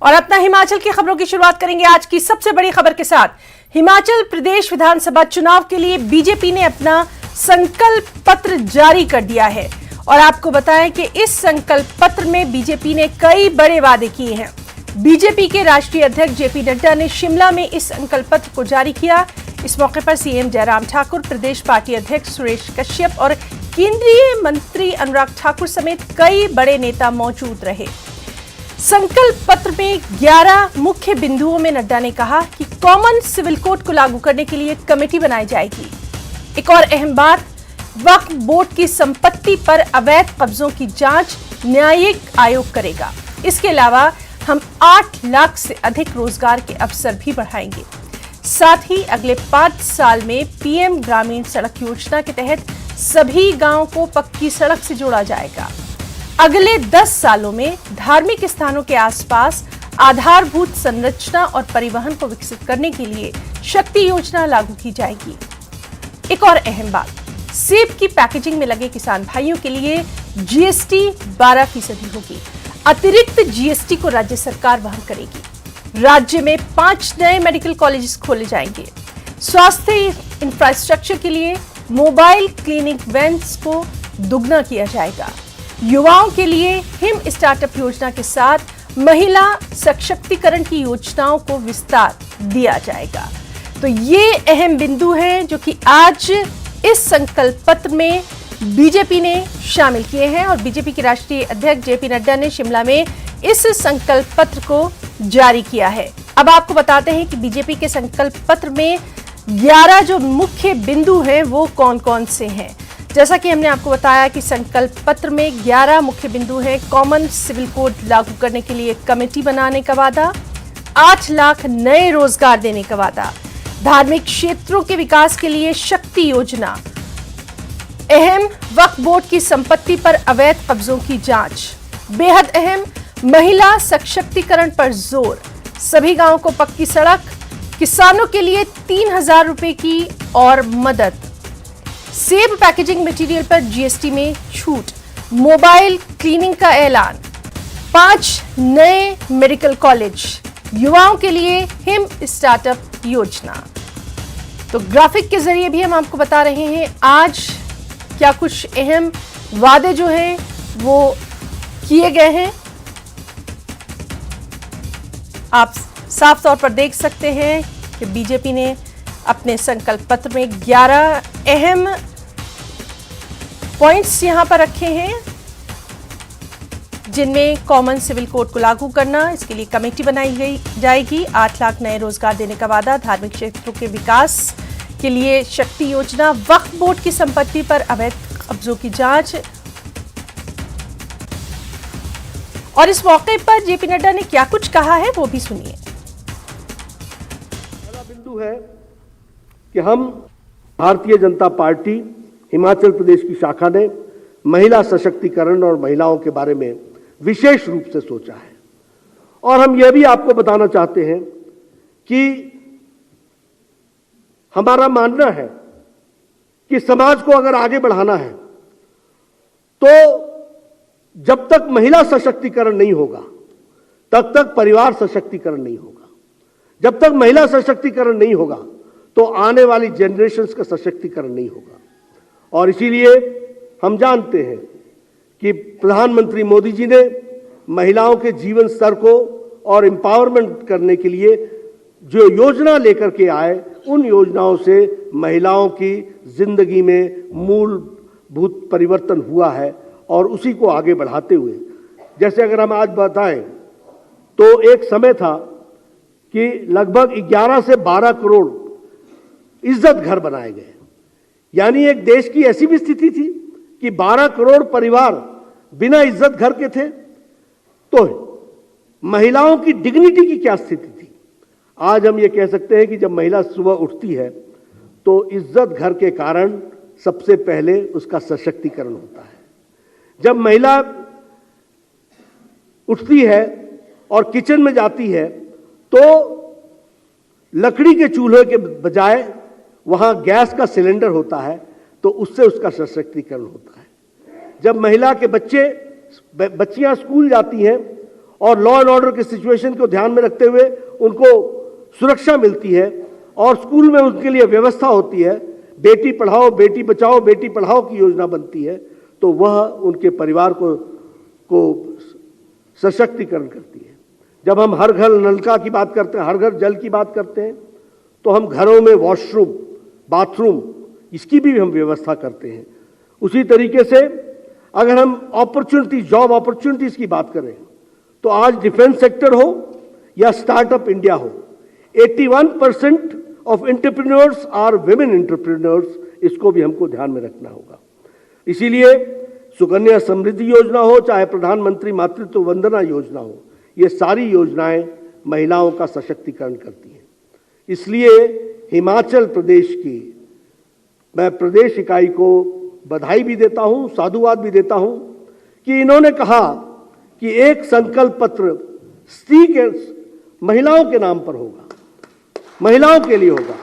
और अपना हिमाचल की खबरों की शुरुआत करेंगे आज की सबसे बड़ी खबर के साथ। हिमाचल प्रदेश विधानसभा चुनाव के लिए बीजेपी ने अपना संकल्प पत्र जारी कर दिया है और आपको बताएं कि इस संकल्प पत्र में बीजेपी ने कई बड़े वादे किए हैं। बीजेपी के राष्ट्रीय अध्यक्ष जेपी नड्डा ने शिमला में इस संकल्प पत्र को जारी किया। इस मौके पर सीएम जयराम ठाकुर, प्रदेश पार्टी अध्यक्ष सुरेश कश्यप और केंद्रीय मंत्री अनुराग ठाकुर समेत कई बड़े नेता मौजूद रहे। संकल्प पत्र में 11 मुख्य बिंदुओं में नड्डा ने कहा कि कॉमन सिविल कोड को लागू करने के लिए कमेटी बनाई जाएगी। एक और अहम बात, वक्फ बोर्ड की संपत्ति पर अवैध कब्जों की जांच न्यायिक आयोग करेगा। इसके अलावा हम 8 लाख से अधिक रोजगार के अवसर भी बढ़ाएंगे। साथ ही अगले 5 साल में पीएम ग्रामीण सड़क योजना के तहत सभी गांवों को पक्की सड़क से जोड़ा जाएगा। अगले 10 सालों में धार्मिक स्थानों के आसपास आधारभूत संरचना और परिवहन को विकसित करने के लिए शक्ति योजना लागू की जाएगी। एक और अहम बात, सेब की पैकेजिंग में लगे किसान भाइयों के लिए जीएसटी 12% होगी। अतिरिक्त जीएसटी को राज्य सरकार वहन करेगी। राज्य में 5 नए मेडिकल कॉलेजेस खोले जाएंगे। स्वास्थ्य इंफ्रास्ट्रक्चर के लिए मोबाइल क्लिनिक वैन्स को दुगना किया जाएगा। युवाओं के लिए हिम स्टार्टअप योजना के साथ महिला सशक्तिकरण की योजनाओं को विस्तार दिया जाएगा। तो ये अहम बिंदु हैं जो कि आज इस संकल्प पत्र में बीजेपी ने शामिल किए हैं और बीजेपी के राष्ट्रीय अध्यक्ष जेपी नड्डा ने शिमला में इस संकल्प पत्र को जारी किया है। अब आपको बताते हैं कि बीजेपी के संकल्प पत्र में 11 जो मुख्य बिंदु हैं वो कौन कौन से हैं। जैसा कि हमने आपको बताया कि संकल्प पत्र में 11 मुख्य बिंदु हैं। कॉमन सिविल कोड लागू करने के लिए कमेटी बनाने का वादा, 8 लाख नए रोजगार देने का वादा, धार्मिक क्षेत्रों के विकास के लिए शक्ति योजना, अहम वक्फ बोर्ड की संपत्ति पर अवैध कब्जों की जांच, बेहद अहम महिला सशक्तिकरण पर जोर, सभी गांवों को पक्की सड़क, किसानों के लिए 3,000 रुपए की और मदद, सेब पैकेजिंग मटेरियल पर जीएसटी में छूट, मोबाइल क्लीनिंग का ऐलान, 5 नए मेडिकल कॉलेज, युवाओं के लिए हिम स्टार्टअप योजना। तो ग्राफिक के जरिए भी हम आपको बता रहे हैं आज क्या कुछ अहम वादे जो हैं वो किए गए हैं। आप साफ तौर पर देख सकते हैं कि बीजेपी ने अपने संकल्प पत्र में 11 अहम पॉइंट्स यहां पर रखे हैं, जिनमें कॉमन सिविल कोड को लागू करना, इसके लिए कमेटी बनाई जाएगी, 8 लाख नए रोजगार देने का वादा, धार्मिक क्षेत्रों के विकास के लिए शक्ति योजना, वक्फ बोर्ड की संपत्ति पर अवैध कब्जों की जांच। और इस मौके पर जेपी नड्डा ने क्या कुछ कहा है वो भी सुनिए। पहला बिंदु है कि हम भारतीय जनता पार्टी हिमाचल प्रदेश की शाखा ने महिला सशक्तिकरण और महिलाओं के बारे में विशेष रूप से सोचा है और हम यह भी आपको बताना चाहते हैं कि हमारा मानना है कि समाज को अगर आगे बढ़ाना है तो जब तक महिला सशक्तिकरण नहीं होगा तब तक परिवार सशक्तिकरण नहीं होगा। जब तक महिला सशक्तिकरण नहीं होगा तो आने वाली जनरेशन्स का सशक्तिकरण नहीं होगा। और इसीलिए हम जानते हैं कि प्रधानमंत्री मोदी जी ने महिलाओं के जीवन स्तर को और एम्पावरमेंट करने के लिए जो योजना लेकर के आए, उन योजनाओं से महिलाओं की जिंदगी में मूलभूत परिवर्तन हुआ है और उसी को आगे बढ़ाते हुए, जैसे अगर हम आज बताएं तो एक समय था कि लगभग 11 से 12 करोड़ इज्जत घर बनाए गए। यानी एक देश की ऐसी भी स्थिति थी कि 12 करोड़ परिवार बिना इज्जत घर के थे। तो महिलाओं की डिग्निटी की क्या स्थिति थी? आज हम ये कह सकते हैं कि जब महिला सुबह उठती है तो इज्जत घर के कारण सबसे पहले उसका सशक्तिकरण होता है। जब महिला उठती है और किचन में जाती है तो लकड़ी के चूल्हे के बजाय वहां गैस का सिलेंडर होता है, तो उससे उसका सशक्तिकरण होता है। जब महिला के बच्चियां स्कूल जाती हैं और लॉ एंड ऑर्डर की सिचुएशन को ध्यान में रखते हुए उनको सुरक्षा मिलती है और स्कूल में उनके लिए व्यवस्था होती है, बेटी पढ़ाओ बेटी बचाओ बेटी पढ़ाओ की योजना बनती है, तो वह उनके परिवार को सशक्तिकरण करती है। जब हम हर घर नलका की बात करते हैं, हर घर जल की बात करते हैं, तो हम घरों में वॉशरूम, बाथरूम, इसकी भी हम व्यवस्था करते हैं। उसी तरीके से अगर हम अपॉर्चुनिटी, जॉब अपॉर्चुनिटीज की बात करें, तो आज डिफेंस सेक्टर हो या स्टार्टअप इंडिया हो, 81% of entrepreneurs are women entrepreneurs, इसको भी हमको ध्यान में रखना होगा। इसीलिए सुकन्या समृद्धि योजना हो, चाहे प्रधानमंत्री मातृत्व वंदना योजना हो, ये सारी योजनाएं महिलाओं का सशक्तिकरण करती हैं। इसलिए हिमाचल प्रदेश की मैं प्रदेश इकाई को बधाई भी देता हूं, साधुवाद भी देता हूं कि इन्होंने कहा कि एक संकल्प पत्र स्त्री के, महिलाओं के नाम पर होगा, महिलाओं के लिए होगा।